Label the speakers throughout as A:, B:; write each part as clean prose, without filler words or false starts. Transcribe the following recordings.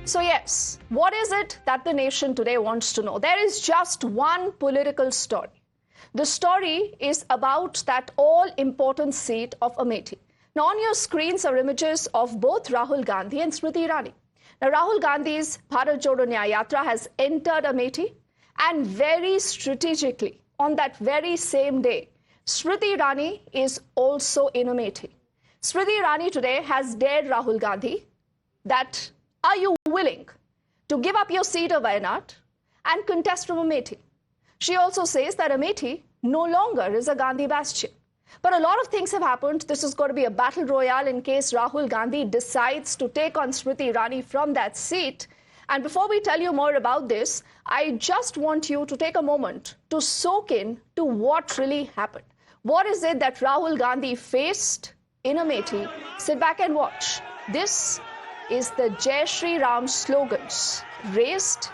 A: So yes, what is it that the nation today wants to know? There is just one political story. The story is about that all-important seat of Amethi. Now on your screens are images of both Rahul Gandhi and Smriti Irani. Now Rahul Gandhi's Bharat Jodo Nyaya Yatra has entered Amethi, and very strategically, on that very same day, Smriti Irani is also in Amethi. Smriti Irani today has dared Rahul Gandhi that, are you willing to give up your seat of Wayanad and contest from Amethi? She also says that Amethi no longer is a Gandhi bastion. But a lot of things have happened. This is going to be a battle royale in case Rahul Gandhi decides to take on Smriti Irani from that seat. And before we tell you more about this, I just want you to take a moment to soak in to what really happened. What is it that Rahul Gandhi faced in Amethi? Sit back and watch. This is the Jai Shri Ram slogans raised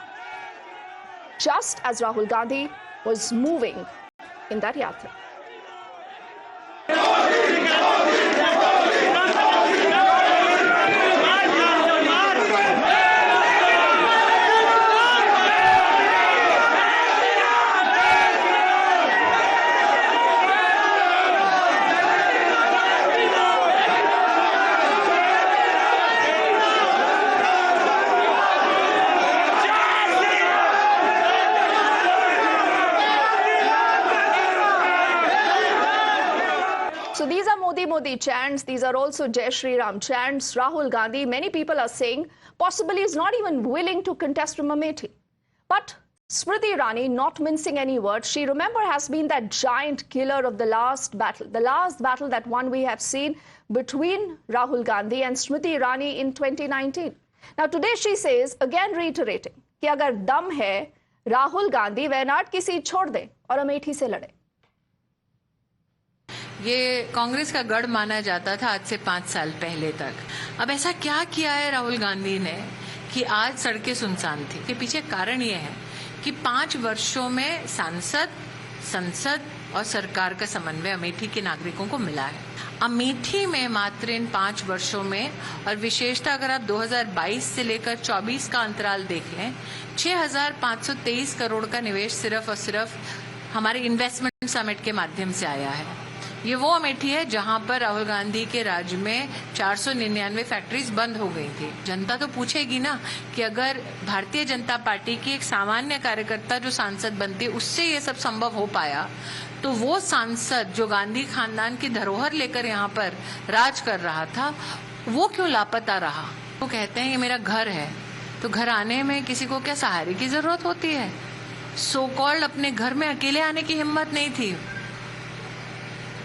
A: just as Rahul Gandhi was moving in that yatra. So these are Modi Modi chants. These are also Jai Shri Ram chants. Rahul Gandhi, many people are saying, possibly is not even willing to contest from Amethi. But Smriti Irani, not mincing any words, she, remember, has been that giant killer of the last battle that one we have seen between Rahul Gandhi and Smriti Irani in 2019. Now today she says, again reiterating, कि अगर दम है, राहुल गांधी वायनाड की seat छोड़ दे और अमेठी से लड़े.
B: ये कांग्रेस का गढ़ माना जाता था आज से 5 साल पहले तक. अब ऐसा क्या किया है राहुल गांधी ने कि आज सड़कें सुनसान थी? के पीछे कारण ये है कि 5 वर्षों में सांसद, संसद और सरकार का समन्वय अमेठी के नागरिकों को मिला है. अमेठी में मात्र इन 5 वर्षों में, और विशेषता अगर आप 2022 से लेकर 24 का अंतराल देख लें, 6,523 करोड़ का निवेश सिर्फ और सिर्फ हमारे इन्वेस्टमेंट समिट के माध्यम से आया है. ये वो अमेठी है जहां पर राहुल गांधी के राज में 499 फैक्ट्रीज बंद हो गई थी. जनता तो पूछेगी ना कि अगर भारतीय जनता पार्टी की एक सामान्य कार्यकर्ता जो सांसद बनती है उससे ये सब संभव हो पाया, तो वो सांसद जो गांधी खानदान की धरोहर लेकर यहाँ पर राज कर रहा था, वो क्यों लापता रहा? वो कहते हैं ये मेरा घर है, तो घर आने में किसी को क्या सहारे की जरूरत होती है? सो कॉल्ड अपने घर में अकेले आने की हिम्मत नहीं थी.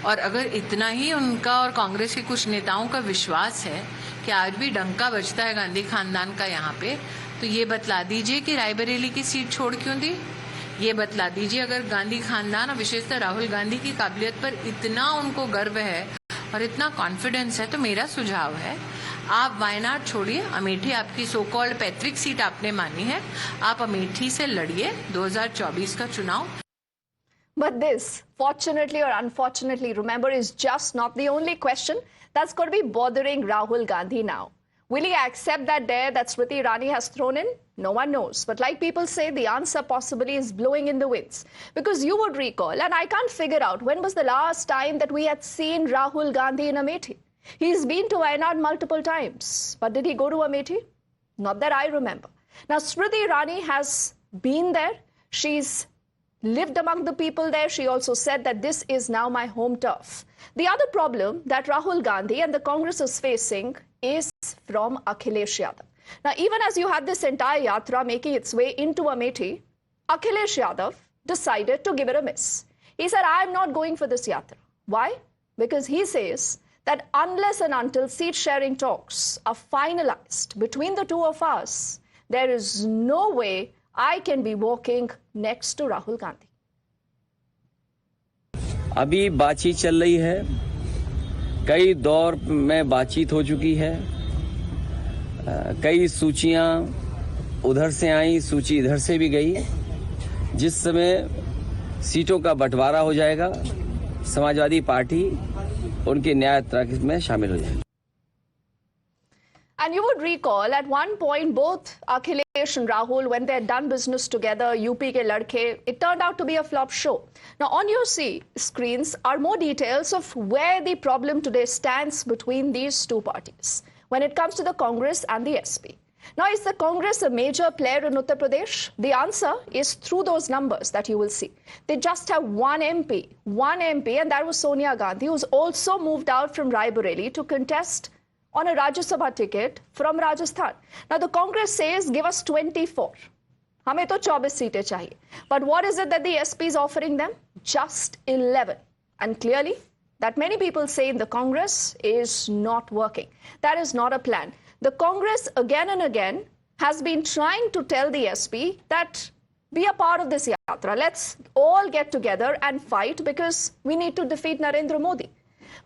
B: और अगर इतना ही उनका और कांग्रेस के कुछ नेताओं का विश्वास है कि आज भी डंका बजता है गांधी खानदान का यहाँ पे, तो ये बतला दीजिए कि रायबरेली की सीट छोड़ क्यों दी? ये बतला दीजिए, अगर गांधी खानदान और विशेषतः राहुल गांधी की काबिलियत पर इतना उनको गर्व है और इतना कॉन्फिडेंस है, तो मेरा सुझाव है आप वायनाड छोड़िए. अमेठी आपकी सो कॉल्ड पैतृक सीट आपने मानी है, आप अमेठी से लड़िए 2024 का चुनाव.
A: But this, fortunately or unfortunately, remember, is just not the only question that's going to be bothering Rahul Gandhi now. Will he accept that dare that Smriti Irani has thrown in? No one knows. But like people say, the answer possibly is blowing in the winds. Because you would recall, and I can't figure out, when was the last time that we had seen Rahul Gandhi in Amethi? He's been to Wayanad multiple times. But did he go to Amethi? Not that I remember. Now, Smriti Irani has been there. She's lived among the people there. She also said that this is now my home turf. The other problem that Rahul Gandhi and the Congress is facing is from Akhilesh Yadav. Now, even as you had this entire yatra making its way into Amethi, Akhilesh Yadav decided to give it a miss. He said, I'm not going for this yatra. Why? Because he says that unless and until seat-sharing talks are finalized between the two of us, there is no way I can be walking next to Rahul Gandhi.
C: अभी बातचीत चल रही है, कई दौर में बातचीत हो चुकी है, कई सूचियां उधर से आई, सूची इधर से भी गई. जिस समय सीटों का बंटवारा हो जाएगा, समाजवादी पार्टी उनके न्याय यात्रा में शामिल हो जाएगी.
A: And you would recall at one point both Akhilesh and Rahul, when they had done business together, UP ke ladke, it turned out to be a flop show. Now on your screens are more details of where the problem today stands between these two parties when it comes to the Congress and the SP. Now, is the Congress a major player in Uttar Pradesh? The answer is through those numbers that you will see. They just have one MP, and that was Sonia Gandhi, who's also moved out from Raebareli to contest on a Rajya Sabha ticket from Rajasthan. Now, the Congress says, give us 24. हमें तो 24 सीटें चाहिए. But what is it that the SP is offering them? Just 11. And clearly, that many people say in the Congress is not working. That is not a plan. The Congress again and again has been trying to tell the SP that be a part of this Yatra. Let's all get together and fight because we need to defeat Narendra Modi.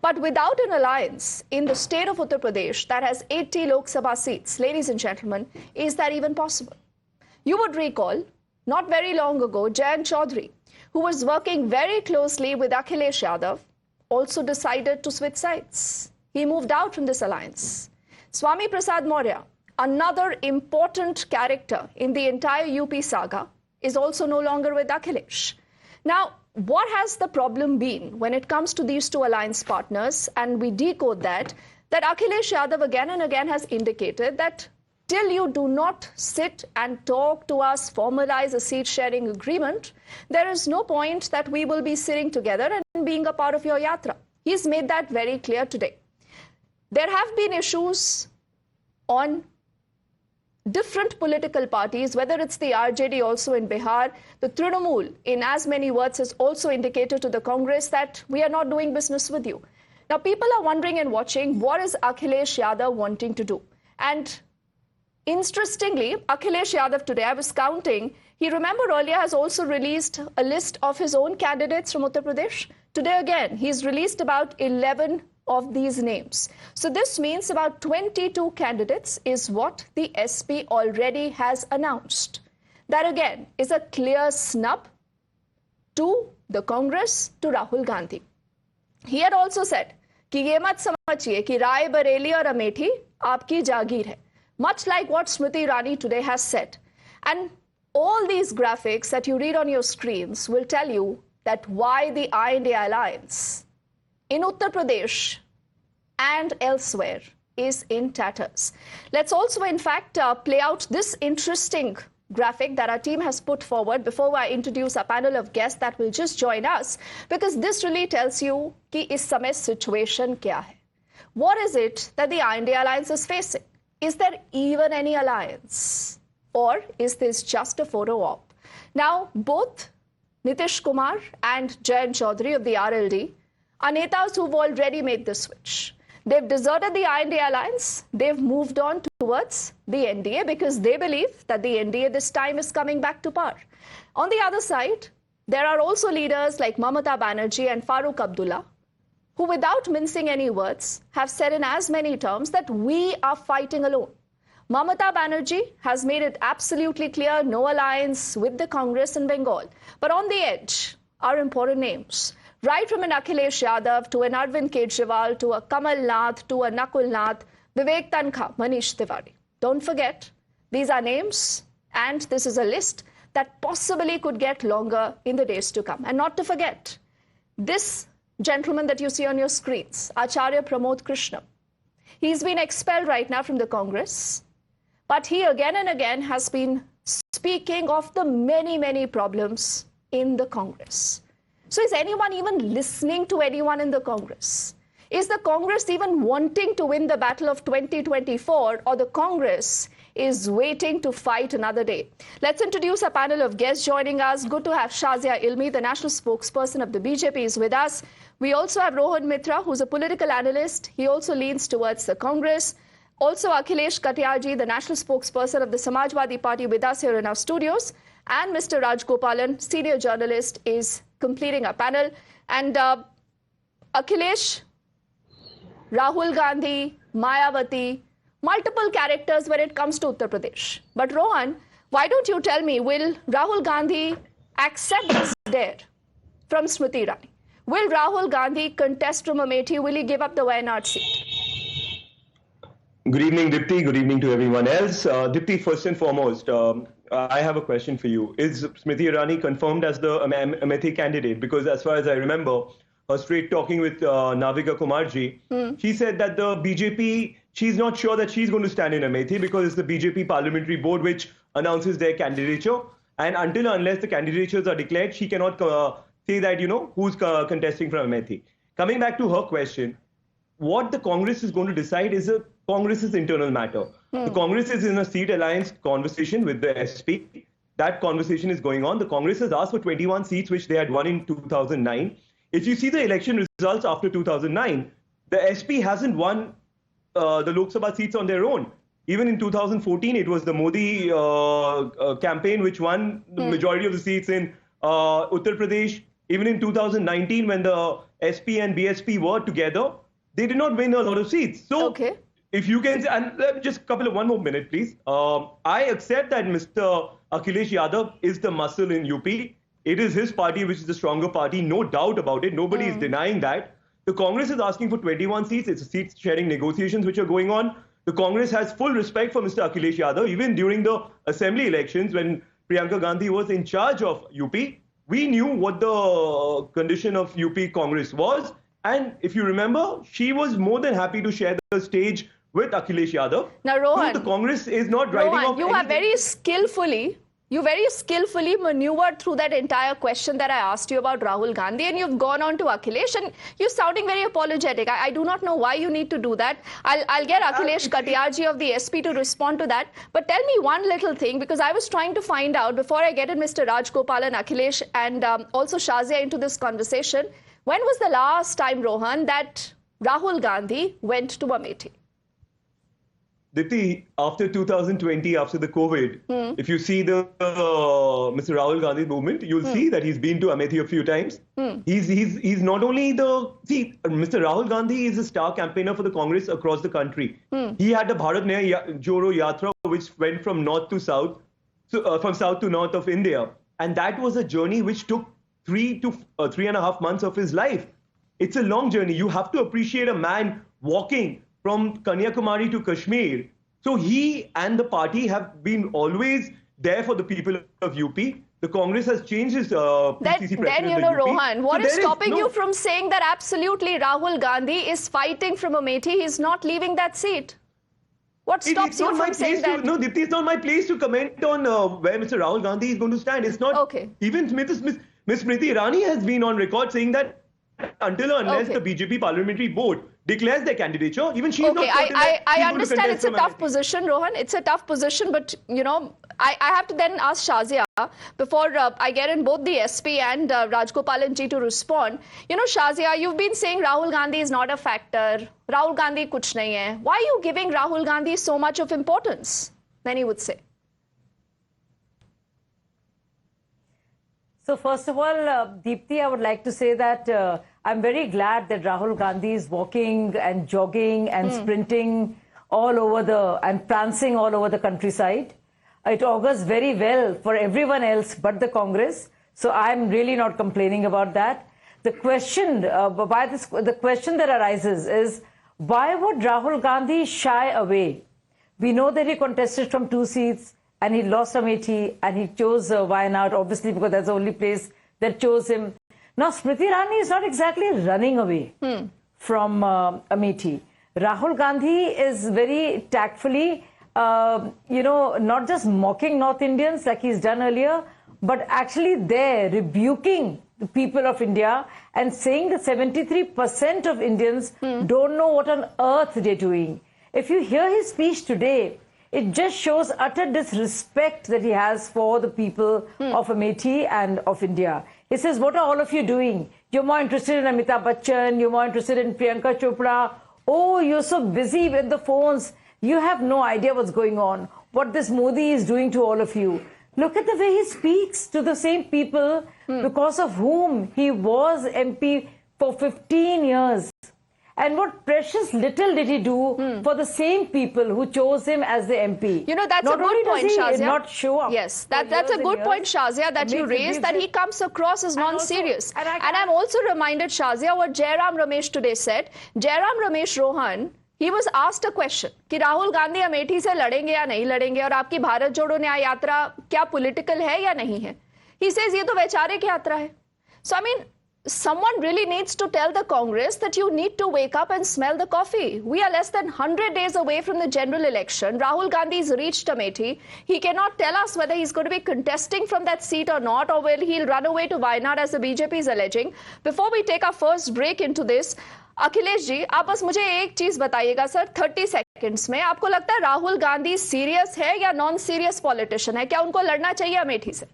A: But without an alliance in the state of Uttar Pradesh that has 80 Lok Sabha seats, ladies and gentlemen, is that even possible? You would recall, not very long ago, Jayant Chaudhary, who was working very closely with Akhilesh Yadav, also decided to switch sides. He moved out from this alliance. Swami Prasad Maurya, another important character in the entire UP saga, is also no longer with Akhilesh. Now, what has the problem been when it comes to these two alliance partners? And we decode that Akhilesh Yadav again and again has indicated that till you do not sit and talk to us, formalize a seat-sharing agreement, there is no point that we will be sitting together and being a part of your yatra. He's made that very clear today. There have been issues on different political parties, whether it's the RJD also in Bihar, the Trinamool, in as many words, has also indicated to the Congress that we are not doing business with you. Now, people are wondering and watching, what is Akhilesh Yadav wanting to do? And interestingly, Akhilesh Yadav today, I was counting, he remember earlier has also released a list of his own candidates from Uttar Pradesh. Today again, he's released about 11 of these names. So this means about 22 candidates is what the SP already has announced. That again is a clear snub to the Congress, to Rahul Gandhi. He had also said कि ये मत समझिए कि राय बरेली और अमेठी आपकी जागीर है. Much like what Smriti Irani today has said. And all these graphics that you read on your screens will tell you that why the IND Alliance in Uttar Pradesh and elsewhere is in tatters. Let's also, in fact, play out this interesting graphic that our team has put forward before I introduce a panel of guests that will just join us, because this really tells you कि इस समय situation क्या है. What is it that the IND Alliance is facing? Is there even any alliance? Or is this just a photo op? Now, both Nitish Kumar and Jayant Chaudhary of the RLD are netas who've already made the switch. They've deserted the IND Alliance. They've moved on towards the NDA because they believe that the NDA this time is coming back to power. On the other side, there are also leaders like Mamata Banerjee and Farooq Abdullah, who without mincing any words have said in as many terms that we are fighting alone. Mamata Banerjee has made it absolutely clear no alliance with the Congress in Bengal. But on the edge are important names. Right from an Akhilesh Yadav to an Arvind Kejriwal to a Kamal Nath to a Nakul Nath, Vivek Tankha, Manish Tiwari. Don't forget, these are names and this is a list that possibly could get longer in the days to come. And not to forget, this gentleman that you see on your screens, Acharya Pramod Krishna, he's been expelled right now from the Congress, but he again and again has been speaking of the many, many problems in the Congress. So is anyone even listening to anyone in the Congress? Is the Congress even wanting to win the battle of 2024, or the Congress is waiting to fight another day? Let's introduce a panel of guests joining us. Good to have Shazia Ilmi, the national spokesperson of the BJP, is with us. We also have Rohan Mitra, who's a political analyst. He also leans towards the Congress. Also Akhilesh Katiyar, the national spokesperson of the Samajwadi Party, with us here in our studios. And Mr. Raj Gopalan, senior journalist, is completing our panel. And Akhilesh, Rahul Gandhi, Mayawati, multiple characters when it comes to Uttar Pradesh. But Rohan, why don't you tell me, will Rahul Gandhi accept this dare from Smriti Irani? Will Rahul Gandhi contest from Amethi? Will he give up the Wayanad seat?
D: Good evening, Deepti. Good evening to everyone else. Deepti, first and foremost, I have a question for you. Is Smriti Irani confirmed as the Amethi candidate? Because as far as I remember, her straight talking with Navika Kumarji, she said that the BJP, she's not sure that she's going to stand in Amethi because it's the BJP parliamentary board which announces their candidature. And until unless the candidatures are declared, she cannot say that, who's contesting from Amethi. Coming back to her question, what the Congress is going to decide is a Congress's internal matter. The Congress is in a seat alliance conversation with the SP. That conversation is going on. The Congress has asked for 21 seats, which they had won in 2009. If you see the election results after 2009, the SP hasn't won the Lok Sabha seats on their own. Even in 2014, it was the Modi campaign which won the majority of the seats in Uttar Pradesh. Even in 2019, when the SP and BSP were together, they did not win a lot of seats. So if you can, and just one more minute, please. I accept that Mr. Akhilesh Yadav is the muscle in UP. It is his party which is the stronger party, no doubt about it. Nobody is denying that. The Congress is asking for 21 seats. It's seat-sharing negotiations which are going on. The Congress has full respect for Mr. Akhilesh Yadav. Even during the assembly elections, when Priyanka Gandhi was in charge of UP, we knew what the condition of UP Congress was. And if you remember, she was more than happy to share the stage with Akhilesh Yadav.
A: Now, Rohan,
D: so the Congress is not writing off
A: you have very skillfully maneuvered through that entire question that I asked you about Rahul Gandhi, and you've gone on to Akhilesh, and you're sounding very apologetic. I do not know why you need to do that. I'll get Akhilesh Katiyar of the SP to respond to that. But tell me one little thing, because I was trying to find out, before I get in Mr. Raj Gopalan, Akhilesh, and also Shazia into this conversation, when was the last time, Rohan, that Rahul Gandhi went to Amethi?
D: Deepti, after 2020, after the COVID, if you see the Mr. Rahul Gandhi movement, you'll see that he's been to Amethi a few times. He's not only Mr. Rahul Gandhi is a star campaigner for the Congress across the country. He had the Bharat Naya Jodo Yatra, which went from north to south, from south to north of India. And that was a journey which took 3 to 3.5 months of his life. It's a long journey. You have to appreciate a man walking from Kanyakumari to Kashmir. So he and the party have been always there for the people of UP. The Congress has changed his PCC president.
A: Then, Rohan, what is stopping you from saying that absolutely Rahul Gandhi is fighting from Amethi? He's not leaving that seat. What stops you from saying that?
D: No, Deepti, it's not my place to comment on where Mr. Rahul Gandhi is going to stand. It's not.
A: Okay.
D: Even Ms. Smriti Irani has been on record saying that until or unless the BJP parliamentary board declares their candidature, even she is not certain
A: I understand it's a tough position, Rohan. It's a tough position, but, I have to then ask Shazia, before I get in both the SP and Raj Gopalan ji to respond. Shazia, you've been saying Rahul Gandhi is not a factor. Rahul Gandhi kuch nahi hai. Why are you giving Rahul Gandhi so much of importance? Many would say.
E: So first of all, Deepti, I would like to say that I'm very glad that Rahul Gandhi is walking and jogging and sprinting all over and prancing all over the countryside. It augurs very well for everyone else but the Congress. So I'm really not complaining about that. The question, the question that arises is, why would Rahul Gandhi shy away? We know that he contested from 2 seats. And he lost Amethi, and he chose Wayanad, obviously, because that's the only place that chose him. Now, Smriti Irani is not exactly running away from Amethi. Rahul Gandhi is very tactfully, not just mocking North Indians like he's done earlier, but actually there rebuking the people of India and saying that 73% of Indians don't know what on earth they're doing. If you hear his speech today, it just shows utter disrespect that he has for the people of Amethi and of India. He says, what are all of you doing? You're more interested in Amitabh Bachchan, you're more interested in Priyanka Chopra. Oh, you're so busy with the phones. You have no idea what's going on, what this Modi is doing to all of you. Look at the way he speaks to the same people because of whom he was MP for 15 years. And what precious little did he do for the same people who chose him as the MP?
A: That's a good point, Shazia.
E: Not show up.
A: Yes, that's a good point, Shazia, that you raised, that he comes across as non-serious. And I'm also reminded, Shazia, what Jairam Ramesh today said. Jairam Ramesh, Rohan, he was asked a question कि राहुल गांधी अमेठी से लड़ेंगे या नहीं लड़ेंगे और आपकी भारत जोड़ो न्याय यात्रा क्या पॉलिटिकल है या नहीं है. He says ये तो वैचारिक यात्रा है. So I mean, someone really needs to tell the Congress that you need to wake up and smell the coffee. We are less than 100 days away from the general election. Rahul Gandhi's reached Amethi. He cannot tell us whether he's going to be contesting from that seat or not, or whether he'll run away to Wayanad as the BJP is alleging. Before we take our first break into this, Akhilesh ji, आप बस मुझे एक चीज बताइएगा sir, 30 seconds में, आपको लगता है राहुल गांधी सीरियस है या नॉन सीरियस पॉलिटिशियन है? क्या उनको लड़ना चाहिए अमेठी से?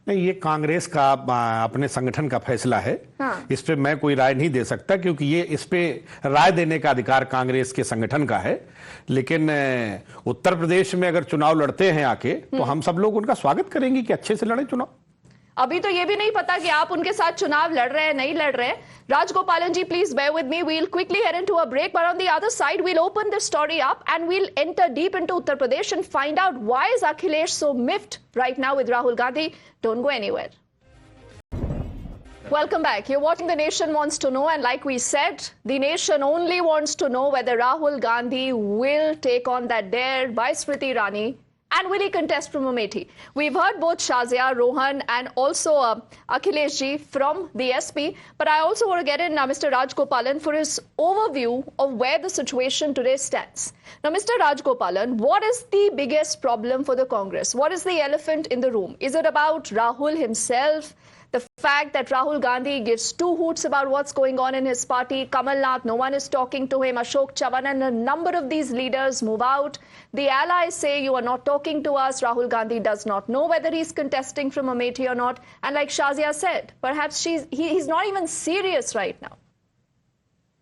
F: नहीं, ये कांग्रेस का अपने संगठन का फैसला है. हाँ. इस पे मैं कोई राय नहीं दे सकता, क्योंकि ये इस पे राय देने का अधिकार कांग्रेस के संगठन का है. लेकिन उत्तर प्रदेश में अगर चुनाव लड़ते हैं आके, तो हम सब लोग उनका स्वागत करेंगे कि अच्छे से लड़े चुनाव.
A: अभी तो ये भी नहीं पता कि आप उनके साथ चुनाव लड़ रहे हैं नहीं लड़ रहे हैं. Raj Gopalan ji, please bear with me. We'll quickly head into a break, but on the other side, we'll open this story up and we'll enter deep into Uttar Pradesh and find out why is Akhilesh so miffed right now with Rahul Gandhi. Don't go anywhere. Welcome back. You're watching The Nation Wants to Know, and like we said, the nation only wants to know whether Rahul Gandhi will take on that dare by Smriti Irani. And will he contest from Amethi? We've heard both Shazia, Rohan and also Akhilesh ji from the SP. But I also want to get in Mr. Raj Gopalan for his overview of where the situation today stands. Now, Mr. Raj Gopalan, what is the biggest problem for the Congress? What is the elephant in the room? Is it about Rahul himself? The fact that Rahul Gandhi gives two hoots about what's going on in his party. Kamal Nath, no one is talking to him. Ashok Chavan and a number of these leaders move out. The allies say you are not talking to us. Rahul Gandhi does not know whether he's contesting from Amethi or not. And like Shazia said, perhaps he's not even serious right now.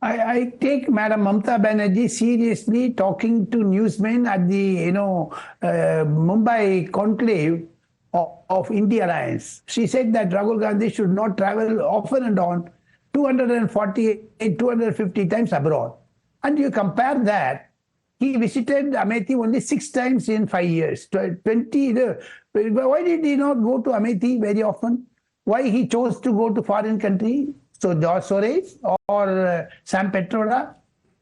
G: I take Madam Mamata Banerjee seriously talking to newsmen at the Mumbai conclave of IND Alliance. She said that Rahul Gandhi should not travel often and on 248, 250 times abroad. And you compare that, he visited Amethi only 6 times in 5 years. 20. Why did he not go to Amethi very often? Why he chose to go to foreign country? So George Soros or Sam Petroda?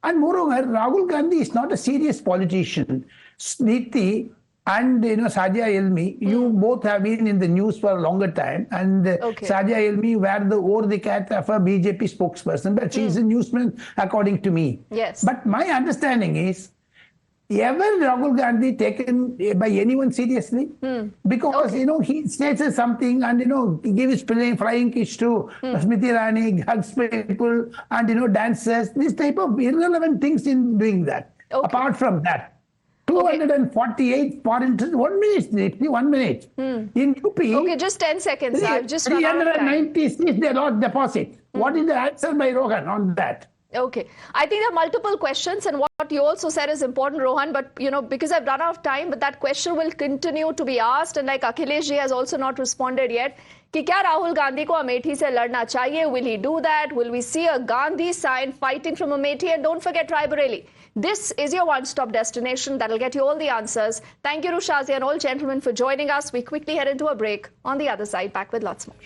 G: And moreover, Rahul Gandhi is not a serious politician. Smriti and Sadia Elmi, you both have been in the news for a longer time, and Sadia Elmi were the over-the-cat of a BJP spokesperson, but she is a newsman according to me.
A: Yes.
G: But my understanding is, ever Rahul Gandhi taken by anyone seriously? Because he says something and he gives flying kiss to Smriti Irani, hugs people and dances. This type of irrelevant things in doing that. Apart from that. 248 foreign. 1 minute, 1 minute. In UP.
A: Okay, just 10 seconds. I've just run out of time.
G: 396 they lost deposit. What is the answer by Rohan on that?
A: Okay. I think there are multiple questions, and what you also said is important, Rohan, but because I've run out of time, but that question will continue to be asked, and like Akhilesh ji has also not responded yet, कि क्या राहुल गांधी को अमेठी से लड़ना चाहिए? Will he do that? Will we see a Gandhi sign fighting from Amethi? And don't forget Raebareli. This is your one-stop destination that'll get you all the answers. Thank you to Shazia and all gentlemen for joining us. We quickly head into a break. On the other side, back with lots more.